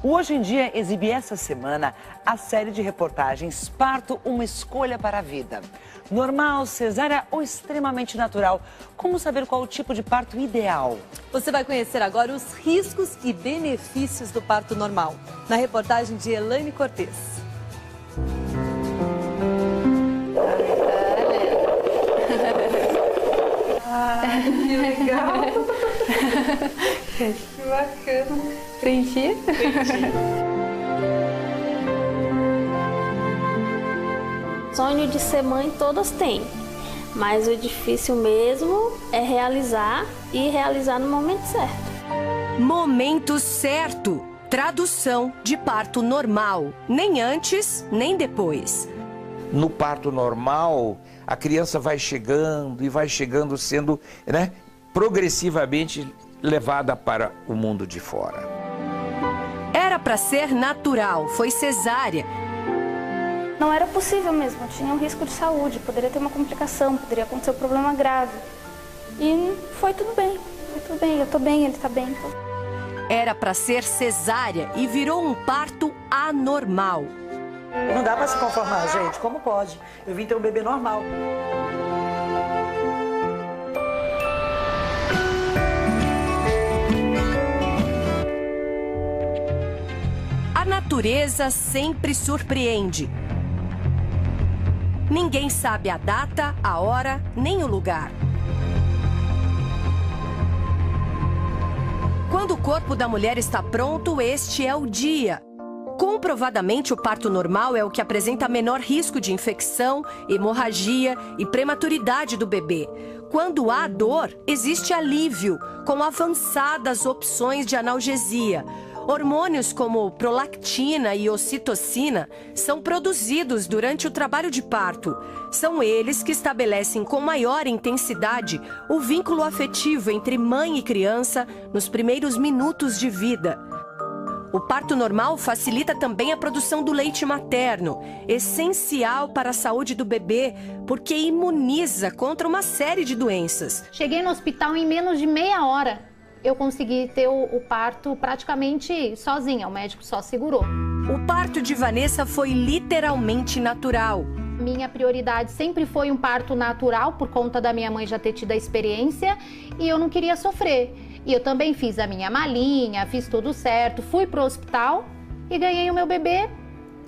O Hoje em Dia exibe essa semana a série de reportagens Parto, uma escolha para a vida. Normal, cesárea ou extremamente natural? Como saber qual o tipo de parto ideal? Você vai conhecer agora os riscos e benefícios do parto normal, na reportagem de Elaine Cortez. Que legal! Que bacana! Preenchi? Sonho de ser mãe todas têm, mas o difícil mesmo é realizar e realizar no momento certo. Momento certo. Tradução de parto normal. Nem antes, nem depois. No parto normal, a criança vai chegando e vai chegando sendo, progressivamente levada para o mundo de fora. Era para ser natural, foi cesárea. Não era possível mesmo, tinha um risco de saúde, poderia ter uma complicação, poderia acontecer um problema grave. E foi tudo bem, eu tô bem, ele tá bem. Era para ser cesárea e virou um parto anormal. Não dá para se conformar, gente. Como pode? Eu vim ter um bebê normal. A natureza sempre surpreende. Ninguém sabe a data, a hora, nem o lugar. Quando o corpo da mulher está pronto, este é o dia. Comprovadamente, o parto normal é o que apresenta menor risco de infecção, hemorragia e prematuridade do bebê. Quando há dor, existe alívio, com avançadas opções de analgesia. Hormônios como prolactina e ocitocina são produzidos durante o trabalho de parto. São eles que estabelecem com maior intensidade o vínculo afetivo entre mãe e criança nos primeiros minutos de vida. O parto normal facilita também a produção do leite materno, essencial para a saúde do bebê, porque imuniza contra uma série de doenças. Cheguei no hospital em menos de meia hora. Eu consegui ter o parto praticamente sozinha, o médico só segurou. O parto de Vanessa foi literalmente natural. Minha prioridade sempre foi um parto natural, por conta da minha mãe já ter tido a experiência, e eu não queria sofrer. E eu também fiz a minha malinha, fiz tudo certo, fui pro hospital e ganhei o meu bebê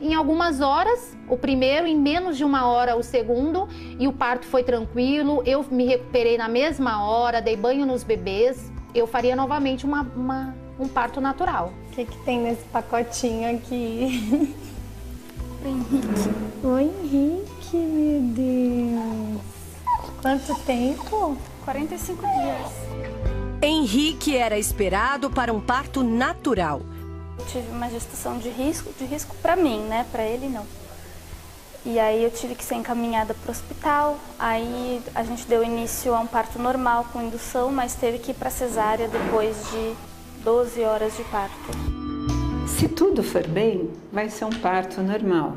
em algumas horas, o primeiro, em menos de uma hora o segundo, e o parto foi tranquilo, eu me recuperei na mesma hora, dei banho nos bebês. Eu faria novamente um parto natural. O que tem nesse pacotinho aqui? Oi, Henrique, meu Deus. Quanto tempo? 45 dias. Henrique era esperado para um parto natural. Eu tive uma gestação de risco para mim, né? Para ele não. E aí eu tive que ser encaminhada para o hospital, aí a gente deu início a um parto normal com indução, mas teve que ir para cesárea depois de 12 horas de parto. Se tudo for bem, vai ser um parto normal,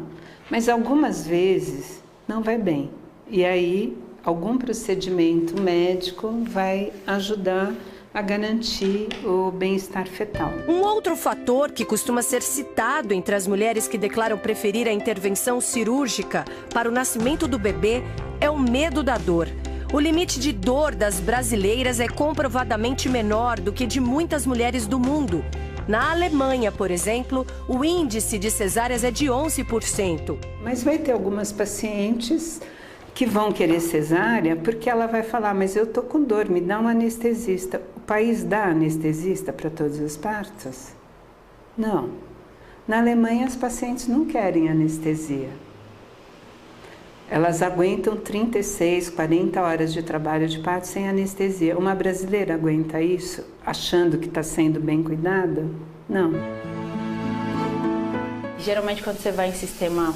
mas algumas vezes não vai bem. E aí algum procedimento médico vai ajudar a garantir o bem-estar fetal. Um outro fator que costuma ser citado entre as mulheres que declaram preferir a intervenção cirúrgica para o nascimento do bebê é o medo da dor. O limite de dor das brasileiras é comprovadamente menor do que de muitas mulheres do mundo. Na Alemanha, por exemplo, o índice de cesáreas é de 11%. Mas vai ter algumas pacientes que vão querer cesárea porque ela vai falar, mas eu tô com dor, me dá um anestesista. O país dá anestesista para todos os partos? Não. Na Alemanha as pacientes não querem anestesia. Elas aguentam 36, 40 horas de trabalho de parto sem anestesia. Uma brasileira aguenta isso achando que está sendo bem cuidada? Não. Geralmente quando você vai em sistema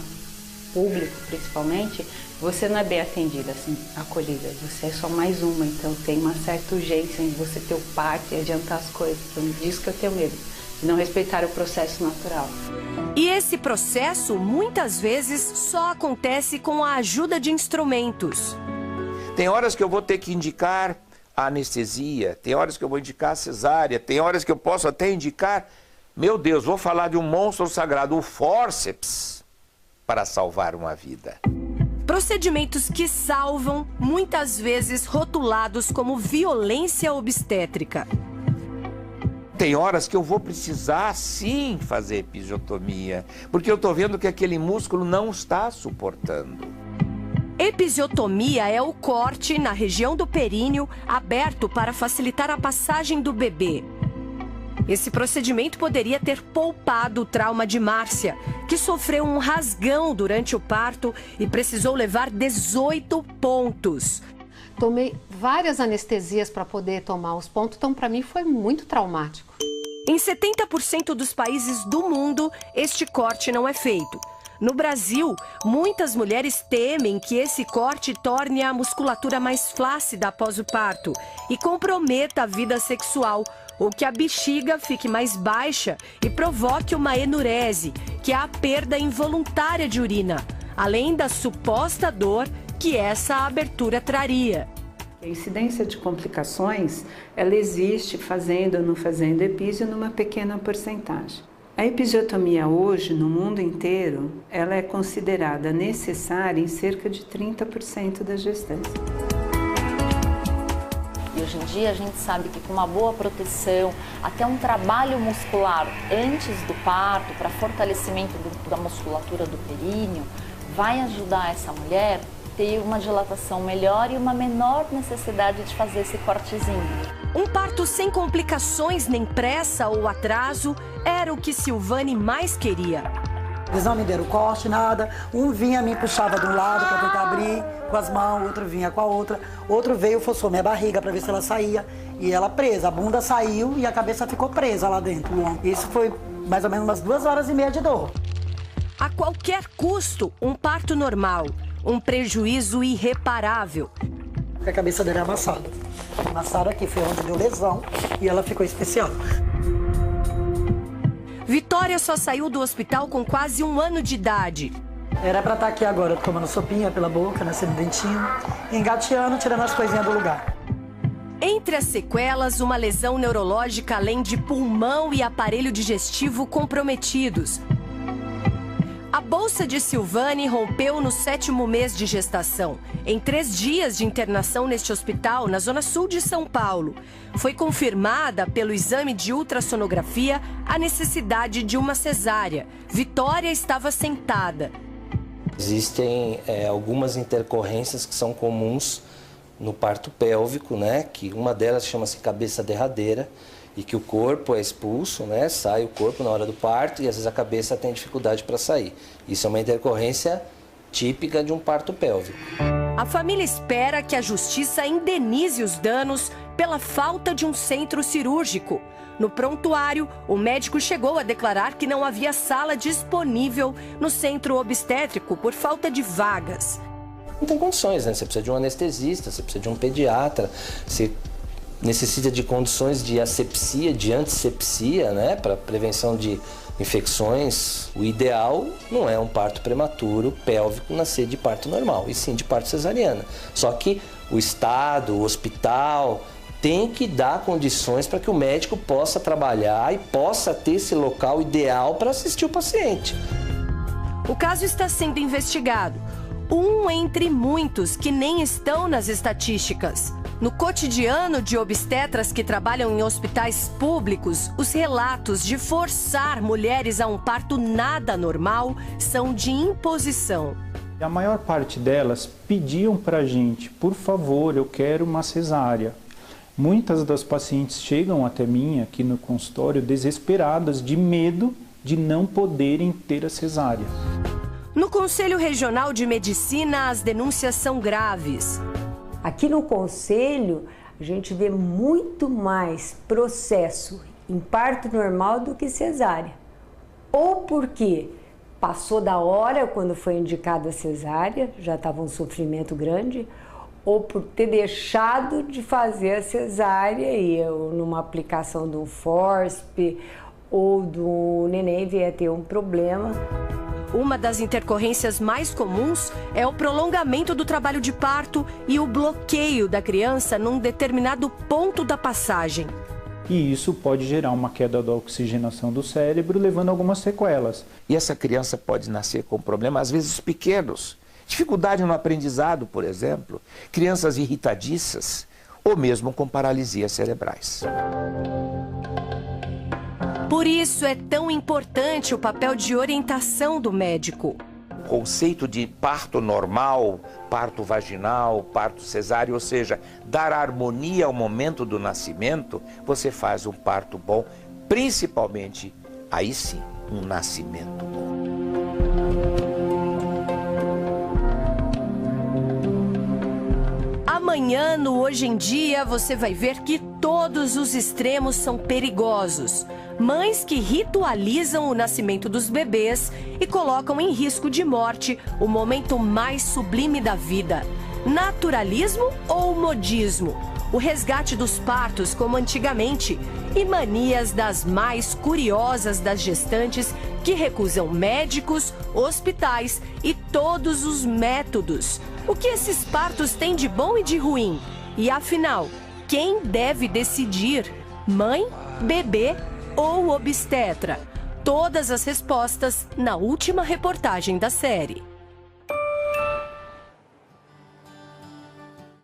público, principalmente, você não é bem atendida, assim, acolhida. Você é só mais uma, então tem uma certa urgência em você ter o parto e adiantar as coisas. Então, disso que eu tenho medo, de não respeitar o processo natural. E esse processo, muitas vezes, só acontece com a ajuda de instrumentos. Tem horas que eu vou ter que indicar a anestesia, tem horas que eu vou indicar a cesárea, tem horas que eu posso até indicar Meu Deus, vou falar de um monstro sagrado, o fórceps, para salvar uma vida. Procedimentos que salvam, muitas vezes rotulados como violência obstétrica. Tem horas que eu vou precisar, sim, fazer episiotomia, porque eu estou vendo que aquele músculo não está suportando. Episiotomia é o corte na região do períneo aberto para facilitar a passagem do bebê. Esse procedimento poderia ter poupado o trauma de Márcia, que sofreu um rasgão durante o parto e precisou levar 18 pontos. Tomei várias anestesias para poder tomar os pontos, então para mim foi muito traumático. Em 70% dos países do mundo, este corte não é feito. No Brasil, muitas mulheres temem que esse corte torne a musculatura mais flácida após o parto e comprometa a vida sexual, ou que a bexiga fique mais baixa e provoque uma enurese, que é a perda involuntária de urina, além da suposta dor que essa abertura traria. A incidência de complicações, ela existe fazendo ou não fazendo epísio numa pequena porcentagem. A episiotomia hoje, no mundo inteiro, ela é considerada necessária em cerca de 30% da gestância. E hoje em dia a gente sabe que com uma boa proteção, até um trabalho muscular antes do parto, para fortalecimento da musculatura do períneo, vai ajudar essa mulher a ter uma dilatação melhor e uma menor necessidade de fazer esse cortezinho. Um parto sem complicações nem pressa ou atraso era o que Silvane mais queria. Eles não me deram corte, nada. Um vinha, me puxava de um lado para tentar abrir com as mãos, outro vinha com a outra. Outro veio, forçou minha barriga para ver se ela saía. E ela presa, a bunda saiu e a cabeça ficou presa lá dentro. Isso foi mais ou menos umas 2h30 de dor. A qualquer custo, um parto normal, um prejuízo irreparável. A cabeça dela é amassada. Amassaram aqui, foi onde deu lesão e ela ficou especial. Vitória só saiu do hospital com quase 1 ano de idade. Era pra estar aqui agora, tomando sopinha pela boca, nascendo dentinho, engateando, tirando as coisinhas do lugar. Entre as sequelas, uma lesão neurológica além de pulmão e aparelho digestivo comprometidos. A bolsa de Silvane rompeu no 7º mês de gestação. Em 3 dias de internação neste hospital, na zona sul de São Paulo, foi confirmada pelo exame de ultrassonografia a necessidade de uma cesárea. Vitória estava sentada. Existem algumas intercorrências que são comuns no parto pélvico, né? Que uma delas chama-se cabeça derradeira, e que o corpo é expulso, né? Sai o corpo na hora do parto e às vezes a cabeça tem dificuldade para sair. Isso é uma intercorrência típica de um parto pélvico. A família espera que a justiça indenize os danos pela falta de um centro cirúrgico. No prontuário, o médico chegou a declarar que não havia sala disponível no centro obstétrico por falta de vagas. Não tem condições, né? Você precisa de um anestesista, você precisa de um pediatra, você necessita de condições de asepsia, de antissepsia, né, para prevenção de infecções. O ideal não é um parto prematuro pélvico nascer de parto normal, e sim de parto cesariana. Só que o Estado, o hospital, tem que dar condições para que o médico possa trabalhar e possa ter esse local ideal para assistir o paciente. O caso está sendo investigado. Um entre muitos que nem estão nas estatísticas. No cotidiano de obstetras que trabalham em hospitais públicos, os relatos de forçar mulheres a um parto nada normal são de imposição. A maior parte delas pediam para a gente, por favor, eu quero uma cesárea. Muitas das pacientes chegam até mim aqui no consultório desesperadas de medo de não poderem ter a cesárea. No Conselho Regional de Medicina, as denúncias são graves. Aqui no Conselho, a gente vê muito mais processo em parto normal do que cesárea. Ou porque passou da hora quando foi indicada a cesárea, já estava um sofrimento grande, ou por ter deixado de fazer a cesárea e numa aplicação do fórceps ou do neném vier ter um problema. Uma das intercorrências mais comuns é o prolongamento do trabalho de parto e o bloqueio da criança num determinado ponto da passagem. e isso pode gerar uma queda da oxigenação do cérebro, levando a algumas sequelas. E essa criança pode nascer com problemas, às vezes pequenos. Dificuldade no aprendizado, por exemplo, crianças irritadiças ou mesmo com paralisias cerebrais. Por isso é tão importante o papel de orientação do médico. O conceito de parto normal, parto vaginal, parto cesáreo, ou seja, dar harmonia ao momento do nascimento, você faz um parto bom, principalmente, aí sim, um nascimento bom. Amanhã, no Hoje em Dia, você vai ver que todos os extremos são perigosos. Mães que ritualizam o nascimento dos bebês e colocam em risco de morte o momento mais sublime da vida. Naturalismo ou modismo? O resgate dos partos como antigamente e manias das mais curiosas das gestantes que recusam médicos, hospitais e todos os métodos. O que esses partos têm de bom e de ruim? E afinal, quem deve decidir? Mãe, bebê ou obstetra? Todas as respostas na última reportagem da série.